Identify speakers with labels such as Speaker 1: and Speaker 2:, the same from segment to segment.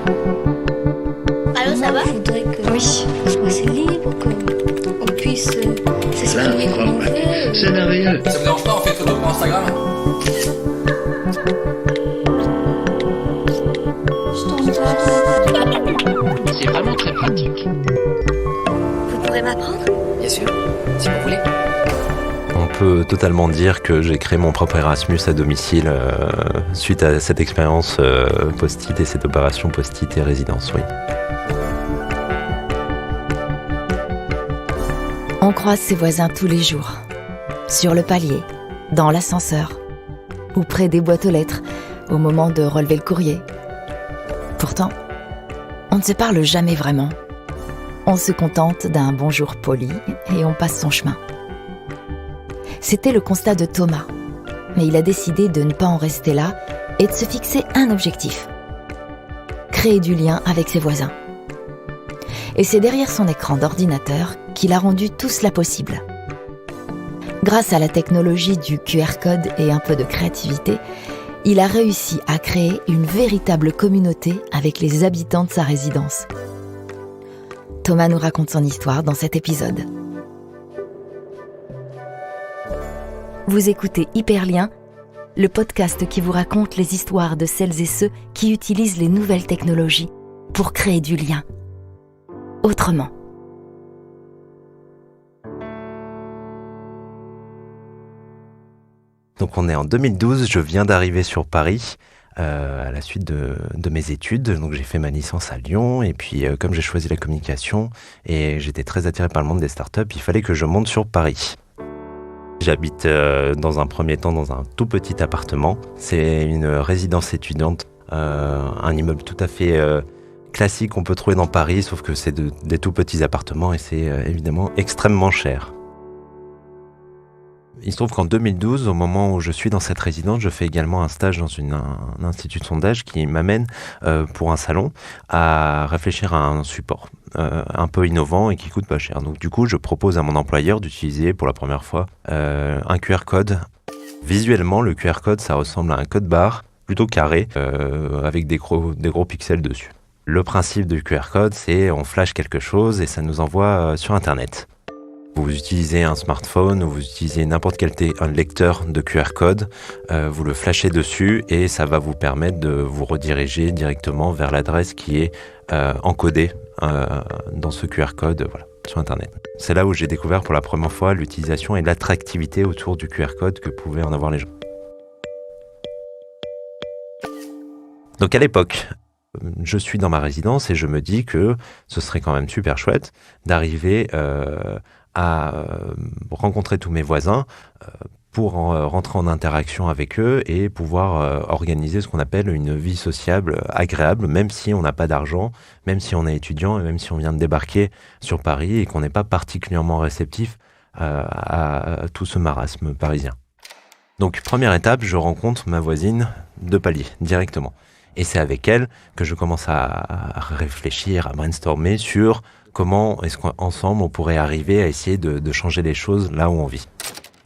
Speaker 1: Allô, ça va?
Speaker 2: Je voudrais qu'on soit assez libre, qu'on puisse s'exprimer comme on veut.
Speaker 3: C'est merveilleux.
Speaker 4: Ça vous dérange pas, on fait une photo pour Instagram?
Speaker 3: C'est vraiment très pratique.
Speaker 1: Vous pourrez m'apprendre?
Speaker 4: Bien sûr, si vous voulez.
Speaker 5: On peut totalement dire que j'ai créé mon propre Erasmus à domicile suite à cette expérience post-it et cette opération post-it et résidence, oui.
Speaker 6: On croise ses voisins tous les jours, sur le palier, dans l'ascenseur, ou près des boîtes aux lettres, au moment de relever le courrier. Pourtant, on ne se parle jamais vraiment. On se contente d'un bonjour poli et on passe son chemin. C'était le constat de Thomas, mais il a décidé de ne pas en rester là et de se fixer un objectif: créer du lien avec ses voisins. Et c'est derrière son écran d'ordinateur qu'il a rendu tout cela possible. Grâce à la technologie du QR code et un peu de créativité, il a réussi à créer une véritable communauté avec les habitants de sa résidence. Thomas nous raconte son histoire dans cet épisode. Vous écoutez Hyperlien, le podcast qui vous raconte les histoires de celles et ceux qui utilisent les nouvelles technologies pour créer du lien. Autrement.
Speaker 5: Donc on est en 2012, je viens d'arriver sur Paris à la suite de mes études. Donc j'ai fait ma licence à Lyon et puis comme j'ai choisi la communication et j'étais très attiré par le monde des startups, il fallait que je monte sur Paris. J'habite dans un premier temps dans un tout petit appartement. C'est une résidence étudiante, un immeuble tout à fait classique qu'on peut trouver dans Paris, sauf que c'est des tout petits appartements et c'est évidemment extrêmement cher. Il se trouve qu'en 2012, au moment où je suis dans cette résidence, je fais également un stage dans un institut de sondage qui m'amène pour un salon à réfléchir à un support un peu innovant et qui coûte pas cher. Donc du coup, je propose à mon employeur d'utiliser pour la première fois un QR code. Visuellement, le QR code, ça ressemble à un code barre plutôt carré avec des gros pixels dessus. Le principe du QR code, c'est on flash quelque chose et ça nous envoie sur Internet. Vous utilisez un smartphone ou vous utilisez n'importe quel un lecteur de QR code, vous le flashez dessus et ça va vous permettre de vous rediriger directement vers l'adresse qui est encodée dans ce QR code sur Internet. C'est là où j'ai découvert pour la première fois l'utilisation et l'attractivité autour du QR code que pouvaient en avoir les gens. Donc à l'époque, je suis dans ma résidence et je me dis que ce serait quand même super chouette d'arriver à rencontrer tous mes voisins pour rentrer en interaction avec eux et pouvoir organiser ce qu'on appelle une vie sociable agréable, même si on n'a pas d'argent, même si on est étudiant et même si on vient de débarquer sur Paris et qu'on n'est pas particulièrement réceptif à tout ce marasme parisien. Donc première étape, je rencontre ma voisine de palier directement. Et c'est avec elle que je commence à réfléchir, à brainstormer sur comment est-ce qu'ensemble on pourrait arriver à essayer de changer les choses là où on vit.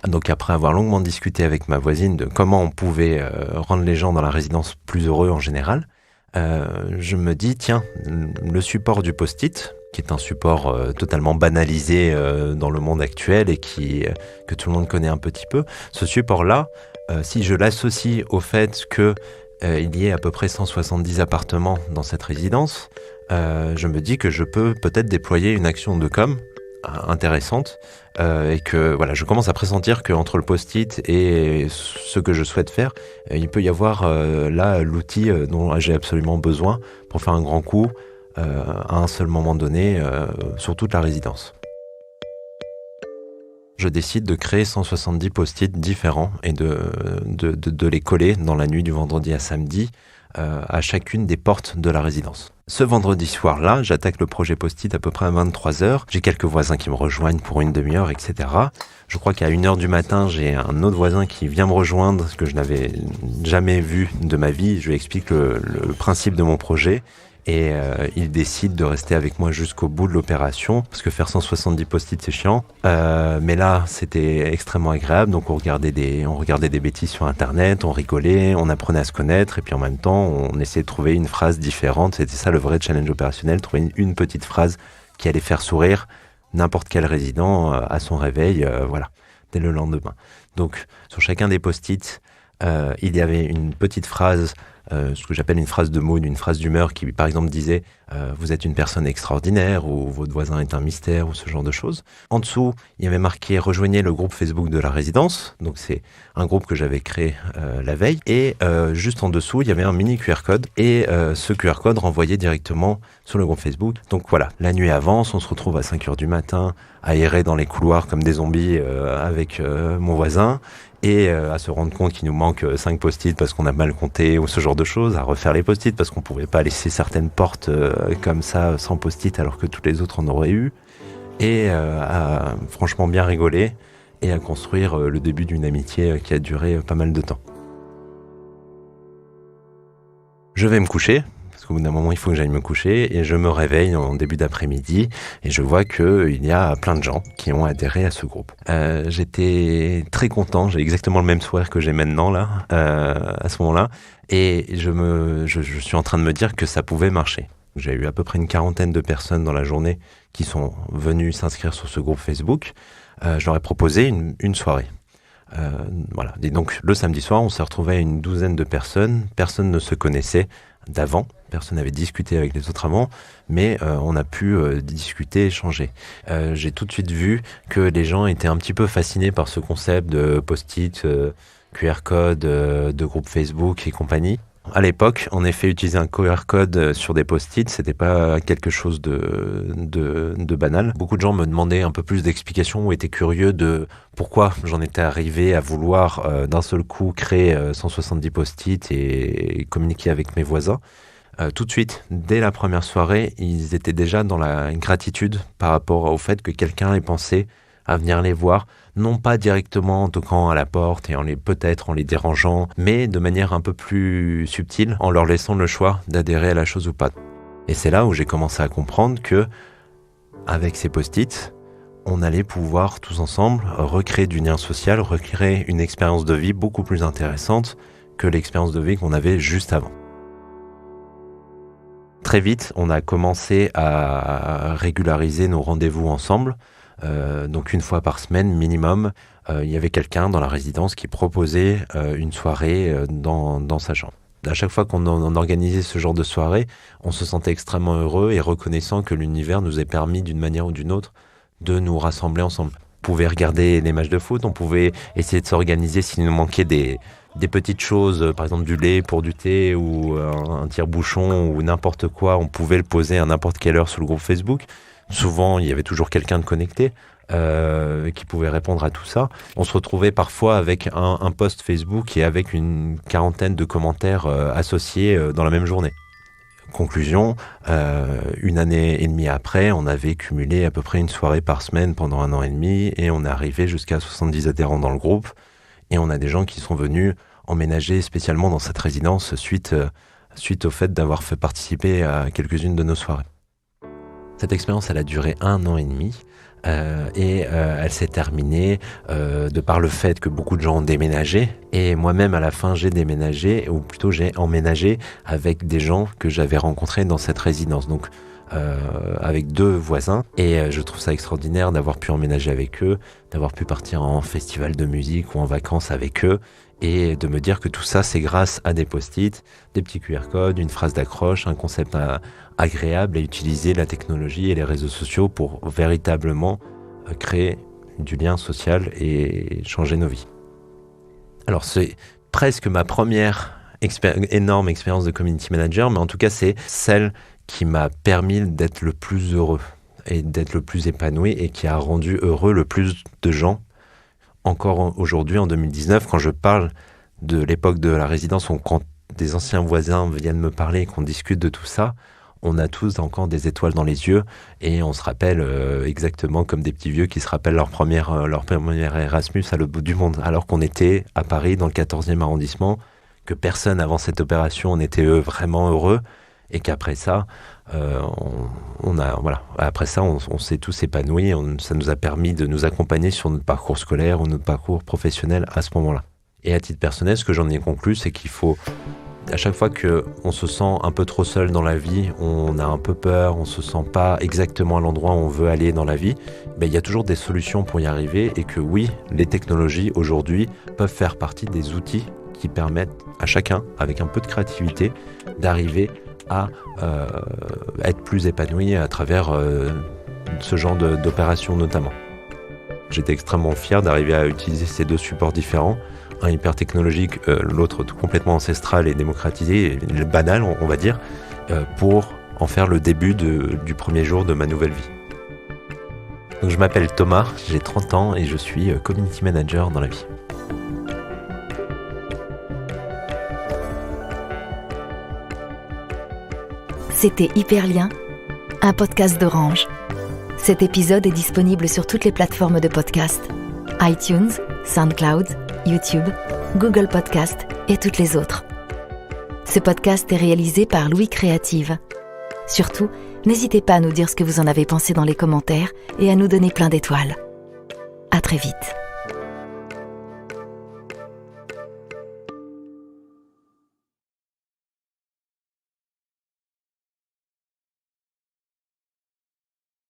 Speaker 5: Donc après avoir longuement discuté avec ma voisine de comment on pouvait rendre les gens dans la résidence plus heureux en général, je me dis tiens, le support du post-it, qui est un support totalement banalisé dans le monde actuel et que tout le monde connaît un petit peu, ce support-là, si je l'associe au fait que il y ait à peu près 170 appartements dans cette résidence, je me dis que je peux peut-être déployer une action de com intéressante et que je commence à pressentir qu'entre le post-it et ce que je souhaite faire, il peut y avoir là l'outil dont j'ai absolument besoin pour faire un grand coup à un seul moment donné sur toute la résidence. Je décide de créer 170 post-it différents et de les coller dans la nuit du vendredi à samedi à chacune des portes de la résidence. Ce vendredi soir-là, j'attaque le projet post-it à peu près à 23h. J'ai quelques voisins qui me rejoignent pour une demi-heure, etc. Je crois qu'à 1h du matin, j'ai un autre voisin qui vient me rejoindre, que je n'avais jamais vu de ma vie. Je lui explique le principe de mon projet. Et il décide de rester avec moi jusqu'au bout de l'opération, parce que faire 170 post-it, c'est chiant. Mais là, c'était extrêmement agréable. Donc on regardait des bêtises sur Internet, on rigolait, on apprenait à se connaître, et puis en même temps, on essayait de trouver une phrase différente. C'était ça le vrai challenge opérationnel, trouver une petite phrase qui allait faire sourire n'importe quel résident à son réveil, dès le lendemain. Donc sur chacun des post-it, il y avait une petite phrase, ce que j'appelle une phrase de mood, une phrase d'humeur qui, par exemple, disait « Vous êtes une personne extraordinaire » ou « Votre voisin est un mystère » ou ce genre de choses. En dessous, il y avait marqué « Rejoignez le groupe Facebook de la résidence ». Donc, c'est un groupe que j'avais créé la veille. Et juste en dessous, il y avait un mini QR code. Et ce QR code renvoyait directement sur le groupe Facebook. Donc voilà, la nuit avance, on se retrouve à 5h du matin, à errer dans les couloirs comme des zombies avec mon voisin. Et à se rendre compte qu'il nous manque 5 post-it parce qu'on a mal compté ou ce genre de choses, à refaire les post-it parce qu'on pouvait pas laisser certaines portes comme ça sans post-it alors que toutes les autres en auraient eu, et à franchement bien rigoler et à construire le début d'une amitié qui a duré pas mal de temps. Je vais me coucher, parce qu'au bout d'un moment il faut que j'aille me coucher, et je me réveille en début d'après-midi et je vois qu'il y a plein de gens qui ont adhéré à ce groupe. J'étais très content, j'ai exactement le même sourire que j'ai maintenant là, à ce moment-là, et je suis en train de me dire que ça pouvait marcher. J'ai eu à peu près une 40aine de personnes dans la journée qui sont venues s'inscrire sur ce groupe Facebook. Je leur ai proposé une soirée. Et donc le samedi soir, on s'est retrouvé à une 12aine de personnes. Personne ne se connaissait d'avant, personne n'avait discuté avec les autres avant, mais on a pu discuter, échanger. J'ai tout de suite vu que les gens étaient un petit peu fascinés par ce concept de post-it, QR code, de groupe Facebook et compagnie. À l'époque, en effet, utiliser un QR code sur des post-it, c'était pas quelque chose de banal. Beaucoup de gens me demandaient un peu plus d'explications ou étaient curieux de pourquoi j'en étais arrivé à vouloir d'un seul coup créer 170 post-it et communiquer avec mes voisins. Tout de suite, dès la première soirée, ils étaient déjà dans la gratitude par rapport au fait que quelqu'un ait pensé à venir les voir, non pas directement en toquant à la porte et peut-être en les dérangeant, mais de manière un peu plus subtile, en leur laissant le choix d'adhérer à la chose ou pas. Et c'est là où j'ai commencé à comprendre que, avec ces post-it, on allait pouvoir tous ensemble recréer du lien social, recréer une expérience de vie beaucoup plus intéressante que l'expérience de vie qu'on avait juste avant. Très vite, on a commencé à régulariser nos rendez-vous ensemble. Donc une fois par semaine minimum, il y avait quelqu'un dans la résidence qui proposait une soirée dans sa chambre. À chaque fois qu'on organisait ce genre de soirée, on se sentait extrêmement heureux et reconnaissant que l'univers nous ait permis d'une manière ou d'une autre de nous rassembler ensemble. On pouvait regarder les matchs de foot, on pouvait essayer de s'organiser s'il nous manquait des petites choses, par exemple du lait pour du thé ou un tire-bouchon ou n'importe quoi, on pouvait le poser à n'importe quelle heure sur le groupe Facebook. Souvent, il y avait toujours quelqu'un de connecté qui pouvait répondre à tout ça. On se retrouvait parfois avec un post Facebook et avec une 40aine de commentaires associés dans la même journée. Conclusion, 1 année et demie après, on avait cumulé à peu près une soirée par semaine pendant 1 an et demi et on est arrivé jusqu'à 70 adhérents dans le groupe. Et on a des gens qui sont venus emménager spécialement dans cette résidence suite au fait d'avoir fait participer à quelques-unes de nos soirées. Cette expérience, elle a duré 1 an et demi et elle s'est terminée de par le fait que beaucoup de gens ont déménagé. Et moi-même, à la fin, j'ai déménagé, ou plutôt j'ai emménagé avec des gens que j'avais rencontrés dans cette résidence. Donc, avec 2 voisins. Et je trouve ça extraordinaire d'avoir pu emménager avec eux, d'avoir pu partir en festival de musique ou en vacances avec eux. Et de me dire que tout ça, c'est grâce à des post-it, des petits QR codes, une phrase d'accroche, un concept agréable et utiliser la technologie et les réseaux sociaux pour véritablement créer du lien social et changer nos vies. Alors, c'est presque ma première énorme expérience de community manager, mais en tout cas, c'est celle qui m'a permis d'être le plus heureux et d'être le plus épanoui et qui a rendu heureux le plus de gens. Encore aujourd'hui, en 2019, quand je parle de l'époque de la résidence, ou quand des anciens voisins viennent me parler et qu'on discute de tout ça, on a tous encore des étoiles dans les yeux et on se rappelle exactement comme des petits vieux qui se rappellent leur premier Erasmus à l'autre bout du monde, alors qu'on était à Paris dans le 14e arrondissement, que personne avant cette opération n'était vraiment heureux et qu'après ça, après ça, on s'est tous épanouis. Ça nous a permis de nous accompagner sur notre parcours scolaire ou notre parcours professionnel à ce moment-là. Et à titre personnel, ce que j'en ai conclu, c'est qu'il faut, à chaque fois qu'on se sent un peu trop seul dans la vie, on a un peu peur, on se sent pas exactement à l'endroit où on veut aller dans la vie, il y a toujours des solutions pour y arriver, et que oui, les technologies aujourd'hui peuvent faire partie des outils qui permettent à chacun, avec un peu de créativité, d'arriver à être plus épanoui à travers ce genre d'opérations notamment. J'étais extrêmement fier d'arriver à utiliser ces deux supports différents, un hyper technologique, l'autre complètement ancestral et démocratisé, et banal on va dire, pour en faire le début du premier jour de ma nouvelle vie. Donc je m'appelle Thomas, j'ai 30 ans et je suis community manager dans la vie.
Speaker 6: C'était Hyperlien, un podcast d'Orange. Cet épisode est disponible sur toutes les plateformes de podcast, iTunes, SoundCloud, YouTube, Google Podcast et toutes les autres. Ce podcast est réalisé par Louis Créative. Surtout, n'hésitez pas à nous dire ce que vous en avez pensé dans les commentaires et à nous donner plein d'étoiles. À très vite.